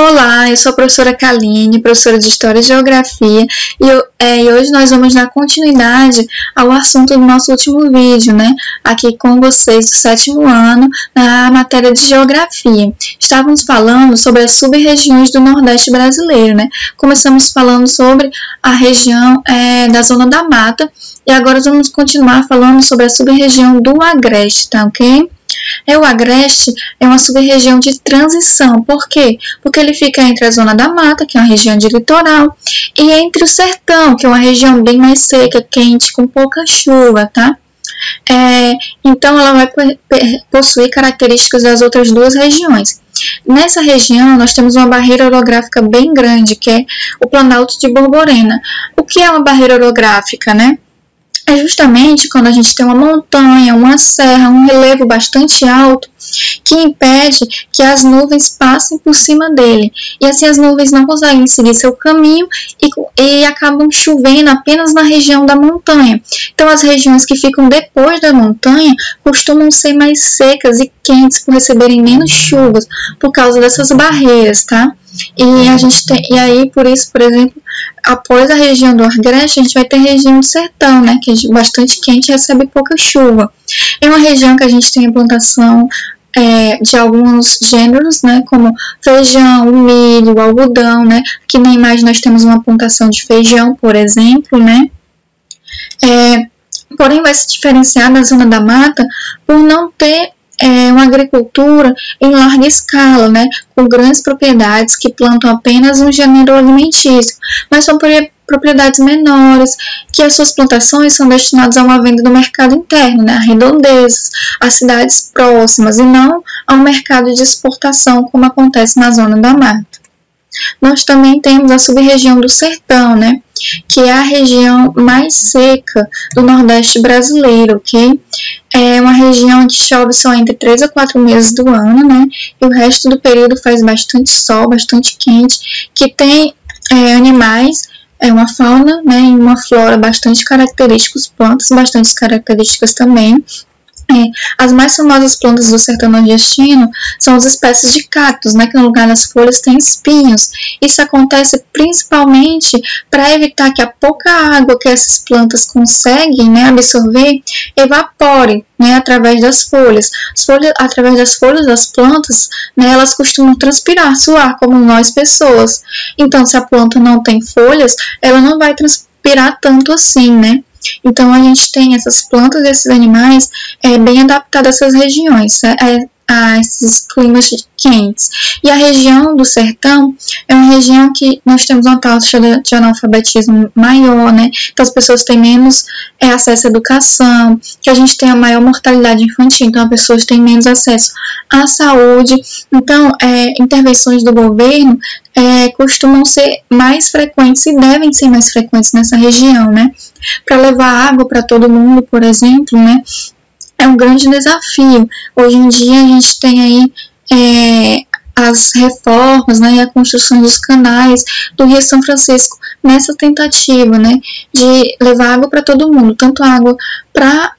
Olá, eu sou a professora Kaline, professora de História e Geografia, e hoje nós vamos dar continuidade ao assunto do nosso último vídeo, né? Aqui com vocês do 7º ano, na matéria de Geografia. Estávamos falando sobre as sub-regiões do Nordeste brasileiro, né? Começamos falando sobre a região da Zona da Mata, e agora vamos continuar falando sobre a sub-região do Agreste, tá ok? O Agreste é uma sub-região de transição. Por quê? Porque ele fica entre a Zona da Mata, que é uma região de litoral, e entre o Sertão, que é uma região bem mais seca, quente, com pouca chuva, tá? Então, ela vai possuir características das outras duas regiões. Nessa região, nós temos uma barreira orográfica bem grande, que é o Planalto de Borborema. O que é uma barreira orográfica, né? É justamente quando a gente tem uma montanha, uma serra, um relevo bastante alto que impede que as nuvens passem por cima dele. E assim as nuvens não conseguem seguir seu caminho e acabam chovendo apenas na região da montanha. Então as regiões que ficam depois da montanha costumam ser mais secas e quentes por receberem menos chuvas por causa dessas barreiras, tá? E aí, por isso, por exemplo, após a região do Agreste, a gente vai ter a região do Sertão, né, que é bastante quente e recebe pouca chuva. É uma região que a gente tem a plantação de alguns gêneros, né, como feijão, milho, algodão, né. Aqui na imagem nós temos uma plantação de feijão, por exemplo, né. Porém, vai se diferenciar da Zona da Mata por não ter uma agricultura em larga escala, né, com grandes propriedades que plantam apenas um gênero alimentício, mas são propriedades menores, que as suas plantações são destinadas a uma venda do mercado interno, né, a redondezas, a cidades próximas, e não ao mercado de exportação, como acontece na Zona da Mata. Nós também temos a sub-região do Sertão, né, que é a região mais seca do Nordeste brasileiro, ok? É uma região que chove só entre 3 a 4 meses do ano, né, e o resto do período faz bastante sol, bastante quente, que tem animais, uma fauna, né, e uma flora bastante características, plantas bastante características também. As mais famosas plantas do sertão nordestino são as espécies de cactos, né, que no lugar das folhas tem espinhos. Isso acontece principalmente para evitar que a pouca água que essas plantas conseguem, né, absorver evapore, né, através das folhas. Através das folhas das plantas, né, elas costumam transpirar, suar, como nós pessoas. Então, se a planta não tem folhas, ela não vai transpirar tanto assim, né? Então, a gente tem essas plantas e esses animais bem adaptados a essas regiões, a esses climas quentes. E a região do sertão é uma região que nós temos uma taxa de analfabetismo maior, né? Então, as pessoas têm menos acesso à educação, que a gente tem a maior mortalidade infantil, então as pessoas têm menos acesso à saúde. Então, intervenções do governo costumam ser mais frequentes e devem ser mais frequentes nessa região, né? Para levar água para todo mundo, por exemplo, né? É um grande desafio. Hoje em dia a gente tem aí as reformas, né, e a construção dos canais do Rio São Francisco nessa tentativa, né, de levar água para todo mundo, tanto água para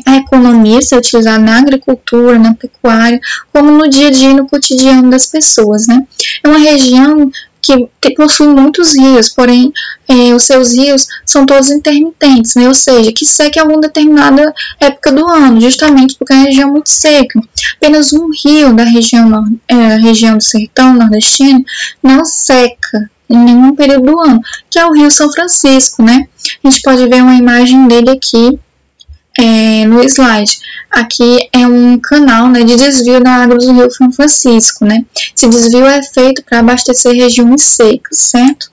a economia ser utilizada na agricultura, na pecuária, como no dia a dia, no cotidiano das pessoas, né. É uma região que possui muitos rios, porém os seus rios são todos intermitentes, né? Ou seja, que seca em alguma determinada época do ano, justamente porque é uma região muito seca. Apenas um rio da região do sertão nordestino não seca em nenhum período do ano, que é o Rio São Francisco, né? A gente pode ver uma imagem dele aqui no slide. Aqui é um canal, né, de desvio da água do Rio São Francisco, né? Esse desvio é feito para abastecer regiões secas, certo?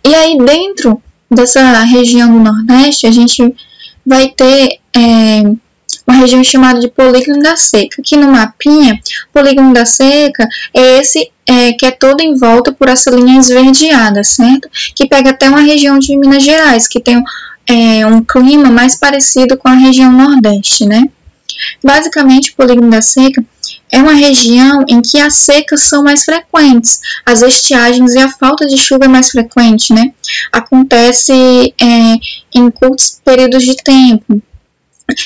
E aí dentro dessa região do Nordeste a gente vai ter uma região chamada de Polígono da Seca. Aqui no mapinha, o Polígono da Seca é esse que é todo em volta por essa linha esverdeada, certo? Que pega até uma região de Minas Gerais, que tem um clima mais parecido com a região Nordeste, né? Basicamente, o Polígono da Seca é uma região em que as secas são mais frequentes, as estiagens e a falta de chuva é mais frequente, né? Acontece em curtos períodos de tempo.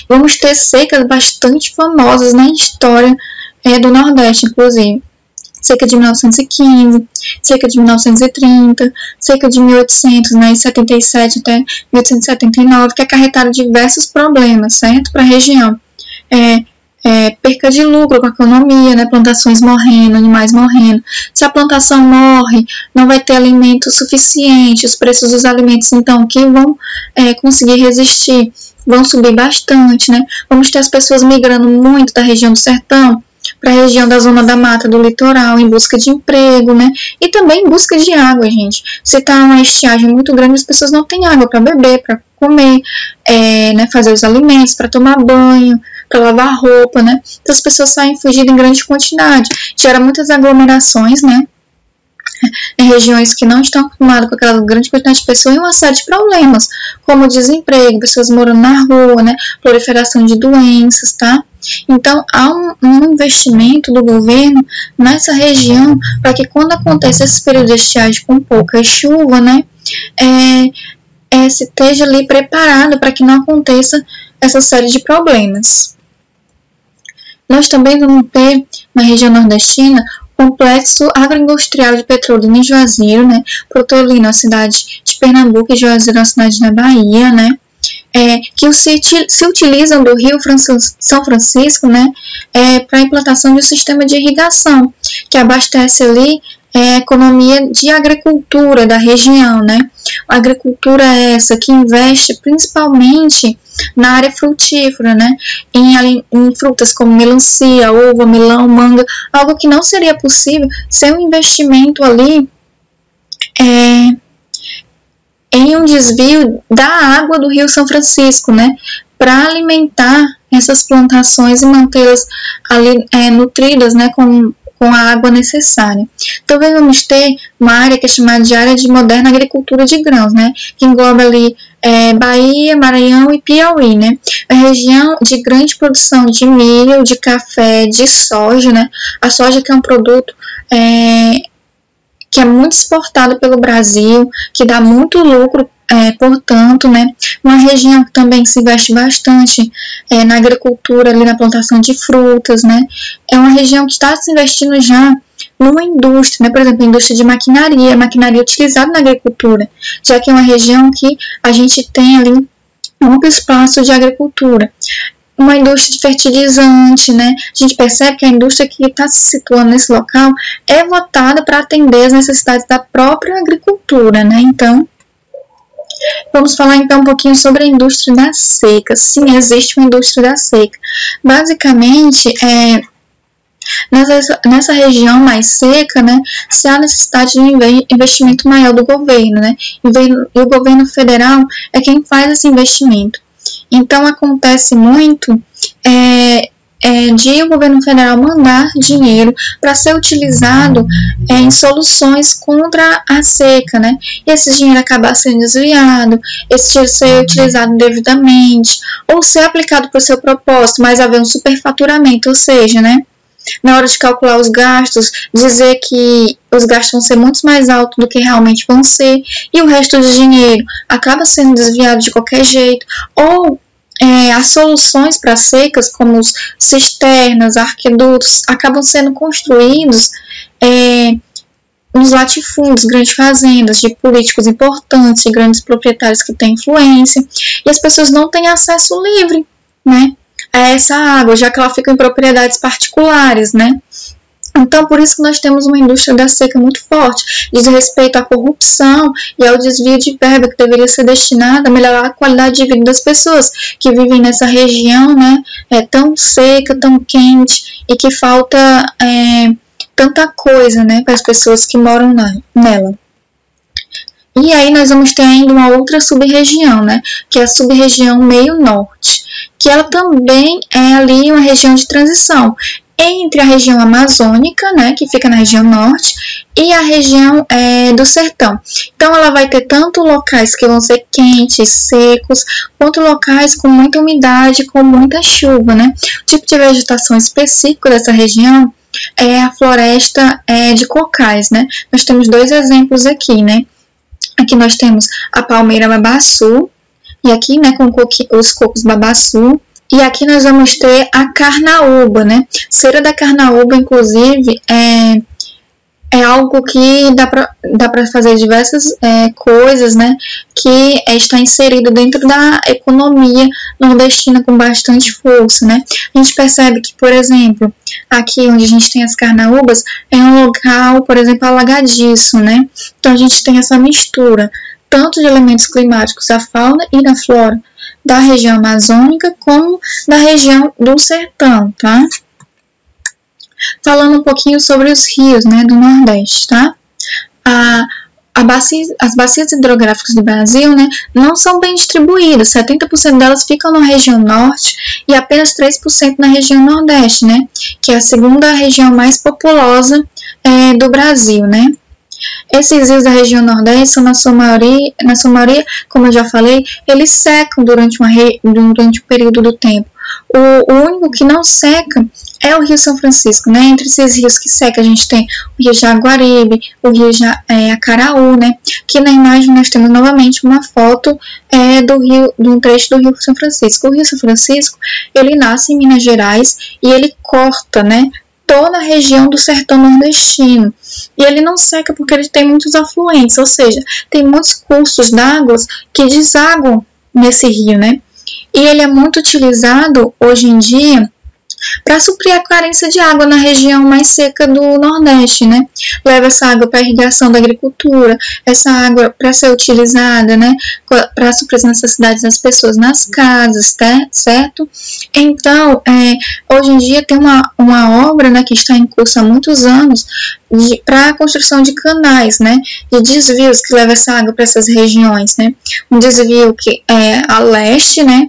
Vamos ter secas bastante famosas na história do Nordeste, inclusive. seca de 1915, seca de 1930, seca de 1877 até 1879, que acarretaram diversos problemas, certo? Para a região. Perca de lucro com a economia, né? Plantações morrendo, animais morrendo. Se a plantação morre, não vai ter alimento suficiente, os preços dos alimentos, então, que vão conseguir resistir, vão subir bastante, né? Vamos ter as pessoas migrando muito da região do sertão para a região da zona da mata, do litoral, em busca de emprego, né? E também em busca de água, gente. Se está uma estiagem muito grande, as pessoas não têm água para beber, para comer, né? Fazer os alimentos, para tomar banho, para lavar roupa, né? Então as pessoas saem fugindo em grande quantidade. Gera muitas aglomerações, né? Em regiões que não estão acostumadas com aquela grande quantidade de pessoas e uma série de problemas, como desemprego, pessoas morando na rua, né? Proliferação de doenças, tá? Então, há um investimento do governo nessa região para que quando acontece esse período de estiagem com pouca chuva, né? Se esteja ali preparado para que não aconteça essa série de problemas. Nós também vamos ter, na região nordestina, o complexo agroindustrial de Petrolina e Juazeiro, né? Petrolina, na cidade de Pernambuco, e Juazeiro, na cidade da Bahia, né? Que se utilizam do Rio São Francisco, né? Para a implantação de um sistema de irrigação, que abastece ali a economia de agricultura da região, né? A agricultura essa que investe principalmente na área frutífera, né? Em frutas como melancia, uva, melão, manga, algo que não seria possível sem um investimento ali em um desvio da água do Rio São Francisco, né? Para alimentar essas plantações e mantê-las ali nutridas, né? Com a água necessária. Então, vamos ter uma área que é chamada de área de moderna agricultura de grãos, né? Que engloba ali Bahia, Maranhão e Piauí, né? A região de grande produção de milho, de café, de soja, né? A soja que é um produto que é muito exportado pelo Brasil, que dá muito lucro, portanto, né, uma região que também se investe bastante na agricultura, ali na plantação de frutas, né, é uma região que está se investindo já numa indústria, né, por exemplo, a indústria de maquinaria utilizada na agricultura, já que é uma região que a gente tem ali um amplo espaço de agricultura. Uma indústria de fertilizante, né? A gente percebe que a indústria que está se situando nesse local é votada para atender as necessidades da própria agricultura, né? Então, vamos falar então um pouquinho sobre a indústria da seca. Sim, existe uma indústria da seca. Basicamente, nessa região mais seca, né, se há necessidade de um investimento maior do governo, né? E o governo federal é quem faz esse investimento. Então, acontece muito de o governo federal mandar dinheiro para ser utilizado em soluções contra a seca, né? E esse dinheiro acaba sendo desviado, esse dinheiro ser utilizado indevidamente, ou ser aplicado para o seu propósito, mas haver um superfaturamento, ou seja, né? Na hora de calcular os gastos, dizer que os gastos vão ser muito mais altos do que realmente vão ser, e o resto do dinheiro acaba sendo desviado de qualquer jeito, ou as soluções para secas, como os cisternas, arquedutos, acabam sendo construídos nos latifúndios, grandes fazendas de políticos importantes, de grandes proprietários que têm influência, e as pessoas não têm acesso livre, né, a essa água, já que ela fica em propriedades particulares, né? Então, por isso que nós temos uma indústria da seca muito forte, diz respeito à corrupção e ao desvio de verba que deveria ser destinada a melhorar a qualidade de vida das pessoas que vivem nessa região, né, tão seca, tão quente, e que falta tanta coisa, né, para as pessoas que moram nela. E aí nós vamos ter ainda uma outra sub-região, né, que é a sub-região meio norte, que ela também é ali uma região de transição entre a região amazônica, né, que fica na região norte, e a região do sertão. Então, ela vai ter tanto locais que vão ser quentes, secos, quanto locais com muita umidade, com muita chuva, né. O tipo de vegetação específico dessa região é a floresta de cocais, né. Nós temos dois exemplos aqui, né. Aqui nós temos a palmeira babaçu, e aqui, né, com os cocos babaçu. E aqui nós vamos ter a carnaúba, né? Cera da carnaúba, inclusive, é algo que dá para fazer diversas coisas, né, que está inserido dentro da economia nordestina com bastante força, né. A gente percebe que, por exemplo, aqui onde a gente tem as carnaúbas, é um local, por exemplo, alagadiço, né, então a gente tem essa mistura, tanto de elementos climáticos da fauna e da flora da região amazônica, como da região do sertão, tá? Falando um pouquinho sobre os rios, né, do Nordeste, tá? As bacias hidrográficas do Brasil, né, não são bem distribuídas, 70% delas ficam na região norte e apenas 3% na região nordeste, né, que é a segunda região mais populosa do Brasil, né. Esses rios da região nordeste são, na sua maioria, como eu já falei, eles secam durante um período do tempo. O único que não seca é o Rio São Francisco, né? Entre esses rios que secam, a gente tem o Rio Jaguaribe, o Rio Acaraú, né? Que na imagem nós temos novamente uma foto de um trecho do Rio São Francisco. O Rio São Francisco, ele nasce em Minas Gerais e ele corta, né, toda a região do sertão nordestino. E ele não seca porque ele tem muitos afluentes, ou seja, tem muitos cursos d'água que desaguam nesse rio, né? E ele é muito utilizado hoje em dia para suprir a carência de água na região mais seca do Nordeste, né? Leva essa água para a irrigação da agricultura, essa água para ser utilizada, né, para suprir as necessidades das pessoas nas casas, tá? Certo? Então, hoje em dia tem uma obra, né, que está em curso há muitos anos para a construção de canais, né, de desvios que levam essa água para essas regiões, né? Um desvio que é a leste, né,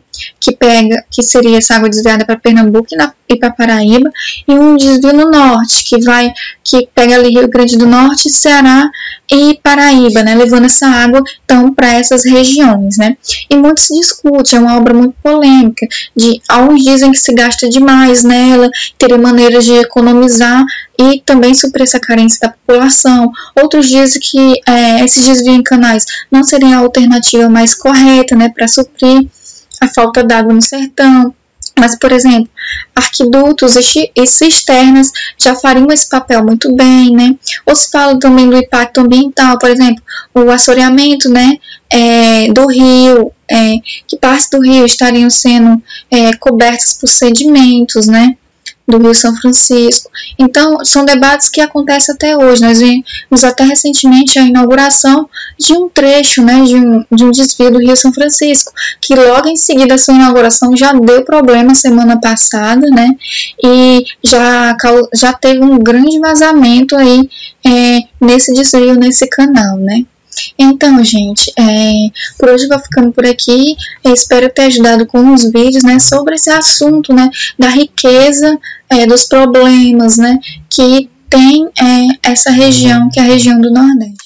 que seria essa água desviada para Pernambuco e para Paraíba, e um desvio no norte, que pega ali Rio Grande do Norte, Ceará e Paraíba, né, levando essa água então para essas regiões, né? E muito se discute, é uma obra muito polêmica, alguns dizem que se gasta demais nela, teria maneiras de economizar e também suprir essa carência da população. Outros dizem que esse desvio em canais não seria a alternativa mais correta, né, para suprir a falta d'água no sertão. Mas, por exemplo, arquidutos e cisternas já fariam esse papel muito bem, né? Ou se fala também do impacto ambiental, por exemplo, o assoreamento, né, do rio, que partes do rio estariam sendo cobertas por sedimentos, né, do Rio São Francisco. Então, são debates que acontecem até hoje. Nós vimos até recentemente a inauguração de um trecho, né, de um desvio do Rio São Francisco, que logo em seguida a sua inauguração já deu problema semana passada, né, e já teve um grande vazamento aí nesse desvio, nesse canal, né. Então, gente, por hoje eu vou ficando por aqui. Eu espero ter ajudado com uns vídeos, né, sobre esse assunto, né, da riqueza, dos problemas, né, que tem essa região, que é a região do Nordeste.